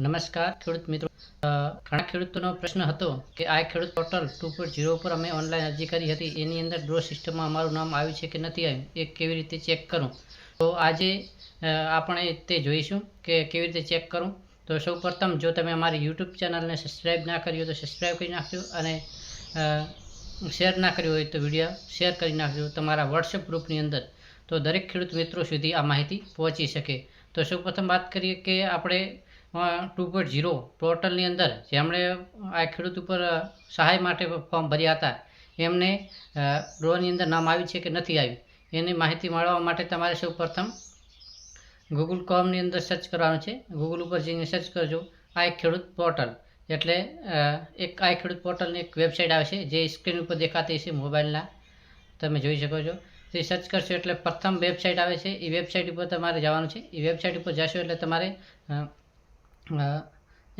નમસ્કાર ખેડૂત મિત્રો. ઘણા ખેડૂતોનો પ્રશ્ન હતો કે આ ખેડૂત પોર્ટલ 2.0 પર અમે ઓનલાઈન અરજી કરી હતી, એની અંદર ડ્રો સિસ્ટમમાં અમારું નામ આવ્યું છે કે નથી આવ્યું, એ કેવી રીતે ચેક કરું. તો આજે આપણે તે જોઈશું કે કેવી રીતે ચેક કરું. તો સૌપ્રથમ જો તમે અમારી યુટ્યુબ ચેનલને સબસ્ક્રાઈબ ના કરી હોય તો સબસ્ક્રાઈબ કરી નાખજો, અને શેર ના કર્યું હોય તો વિડીયો શેર કરી નાખજો તમારા વોટ્સએપ ગ્રુપની અંદર, તો દરેક ખેડૂત મિત્રો સુધી આ માહિતી પહોંચી શકે. તો સૌપ્રથમ વાત કરીએ કે આપણે 2.0 પોર્ટલની અંદર જેમણે આ ખેડૂત ઉપર સહાય માટે ફોર્મ ભર્યા હતા એમને ડ્રોની અંદર નામ આવ્યું છે કે નથી આવ્યું, એની માહિતી મેળવવા માટે તમારે સૌપ્રથમ ગૂગલ કોમની અંદર સર્ચ કરવાનું છે. ગૂગલ ઉપર જઈને સર્ચ કરજો આ ખેડૂત પોર્ટલ, એટલે એક આ ખેડૂત પોર્ટલની એક વેબસાઇટ આવે છે જે સ્ક્રીન ઉપર દેખાતી છે, મોબાઈલના તમે જોઈ શકો છો. તે સર્ચ કરશો એટલે પ્રથમ વેબસાઇટ આવે છે, એ વેબસાઇટ ઉપર તમારે જવાનું છે. એ વેબસાઇટ ઉપર જશો એટલે તમારે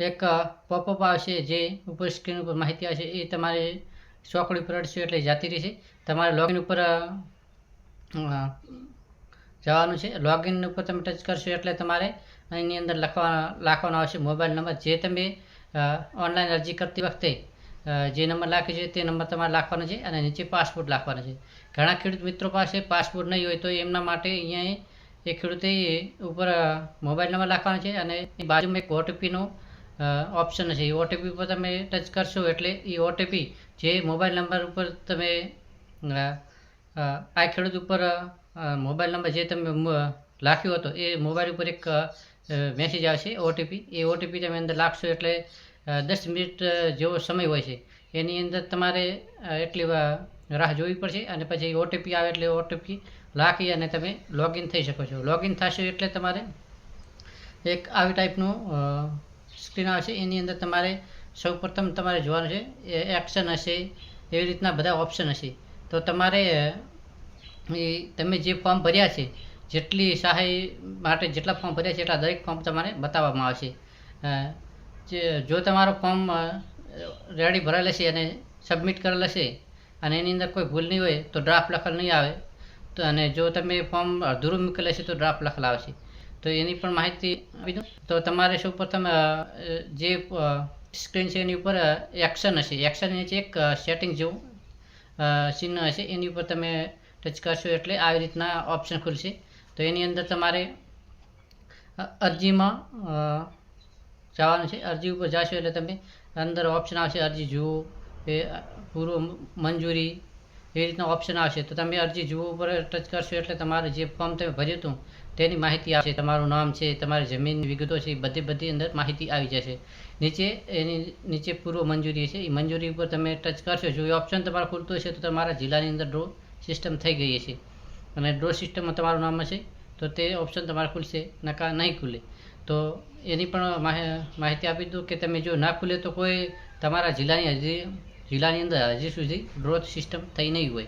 એક પોપઅપ આવશે, જે ઉપર સ્ક્રીન ઉપર માહિતી આવશે એ તમારે ચોકડી પર અડશો એટલે જતી રહેશે. તમારે લોગિન ઉપર જવાનું છે. લોગિન ઉપર તમે ટચ કરશો એટલે તમારે એની અંદર લખવાનો આવશે મોબાઈલ નંબર, જે તમે ઓનલાઈન અરજી કરતી વખતે જે નંબર લાખ્યો છે તે નંબર તમારે લખવાનો છે, અને નીચે પાસપોર્ટ લખવાનો છે. ઘણા ખેડૂત મિત્રો પાસે પાસપોર્ટ નહીં હોય તો એમના માટે અહીંયા એ ખેડૂતે ઉપર મોબાઈલ નંબર લખવાનો છે, અને બાજુમાં એક ઓટીપીનો ઓપ્શન છે. એ ઓટીપી પર તમે ટચ કરશો એટલે એ ઓટીપી જે મોબાઈલ નંબર ઉપર તમે આ ખેડૂત ઉપર મોબાઈલ નંબર જે તમે લખ્યો હતો એ મોબાઈલ ઉપર એક મેસેજ આવશે ઓટીપી. એ ઓટીપી તમે અંદર લાખશો એટલે 10 મિનિટ જેવો સમય હોય છે, એની અંદર તમારે એટલી રાહ જોવી પડશે, અને પછી ઓટીપી આવે એટલે ઓટીપી લાખી અને તમે લોગિન થઈ શકો છો. લોગિન થશો એટલે તમારે એક આવી ટાઈપનું સ્ક્રીન આવશે, એની અંદર તમારે સૌપ્રથમ તમારે જોવાનું છે એક્શન હશે, એવી રીતના બધા ઓપ્શન હશે. તો તમારે તમે જે ફોર્મ ભર્યા છે, જેટલી સહાય માટે જેટલા ફોર્મ ભર્યા છે એટલા દરેક ફોર્મ તમારે બતાવવામાં આવશે. જો તમારો ફોર્મ રેડી ભરેલ હશે અને સબમિટ કરેલ હશે અને એની અંદર કોઈ ભૂલ નહીં હોય તો ડ્રાફ્ટ લખેલ નહીં આવે, તો અને જો તમે ફોર્મ અધૂરું મૂકેલ હશે તો ડ્રાફ્ટ લખેલ આવશે. તો એની પણ માહિતી આપી દઉં. તો તમારે સૌપ્રથમ જે સ્ક્રીન છે એની ઉપર એક્શન હશે, એક્શન નીચે એક સેટિંગ જેવું ચિહ્ન હશે, એની ઉપર તમે ટચ કરશો એટલે આવી રીતના ઓપ્શન ખુલશે. તો એની અંદર તમારે અરજીમાં જવાનું છે. અરજી ઉપર જશો એટલે તમે અંદર ઓપ્શન આવશે અરજી જુઓ, એ પૂર્વ મંજૂરી, એ રીતના ઓપ્શન આવશે. તો તમે અરજી જુઓ ઉપર ટચ કરશો એટલે તમારે જે ફોર્મ તમે ભર્યું હતું તેની માહિતી આવશે, તમારું નામ છે, તમારી જમીનની વિગતો છે, બધી અંદર માહિતી આવી જશે. નીચે એની નીચે પૂર્વ મંજૂરી છે, એ મંજૂરી ઉપર તમે ટચ કરશો, જો એ ઓપ્શન તમારે ખુલતું હશે તો તમારા જિલ્લાની અંદર ડ્રો સિસ્ટમ થઈ ગઈ હશે, અને ડ્રો સિસ્ટમમાં તમારું નામ હશે તો તે ઓપ્શન તમારે ખુલશે, નકા નહીં ખુલે. તો એની પણ માહિતી આપી દઉં કે તમે જો ના ખુલે તો કોઈ તમારા જિલ્લાની અંદર હજી સુધી ડ્રો સિસ્ટમ થઈ નહીં હોય,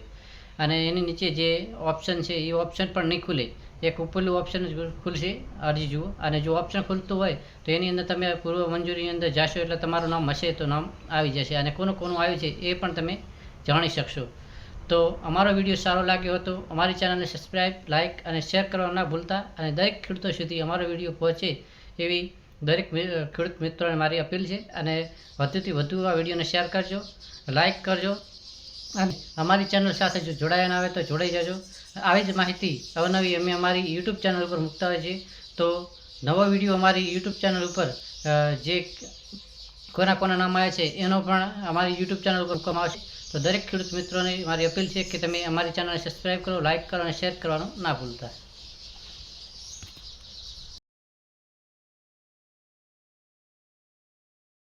અને એની નીચે જે ઓપ્શન છે એ ઓપ્શન પણ નહીં ખુલે. એક ઉપરલું ઓપ્શન જ ખુલશે અરજી જુઓ, અને જો ઓપ્શન ખુલતું હોય તો એની અંદર તમે પૂર્વ મંજૂરીની અંદર જશો એટલે તમારું નામ હશે તો નામ આવી જશે, અને કોનું આવ્યું છે એ પણ તમે જાણી શકશો. તો અમારો વિડીયો સારો લાગ્યો હતો, અમારી ચેનલને સબસ્ક્રાઈબ, લાઇક અને શેર કરવા ના ભૂલતા, અને દરેક ખેડૂતો સુધી અમારો વિડીયો પહોંચે એવી દરેક ખેડૂત મિત્રોને મારી અપીલ છે. અને વધુથી વધુ આ વિડીયોને શેર કરજો, લાઇક કરજો, અને અમારી ચેનલ સાથે જો જોડાયા ના આવે તો જોડાઈ જજો. આવી જ માહિતી અવનવી અમે અમારી યુટ્યુબ ચેનલ ઉપર મૂકતા હોય છે. તો નવો વિડીયો અમારી યુટ્યુબ ચેનલ ઉપર જે કોના નામ આવ્યા છે એનો પણ અમારી યુટ્યુબ ચેનલ ઉપર મૂકવામાં આવશે. તો દરેક ખેડૂત મિત્રોને મારી અપીલ છે કે તમે અમારી ચેનલને સબસ્ક્રાઈબ કરો, લાઇક કરો અને શેર કરવાનું ના ભૂલતા.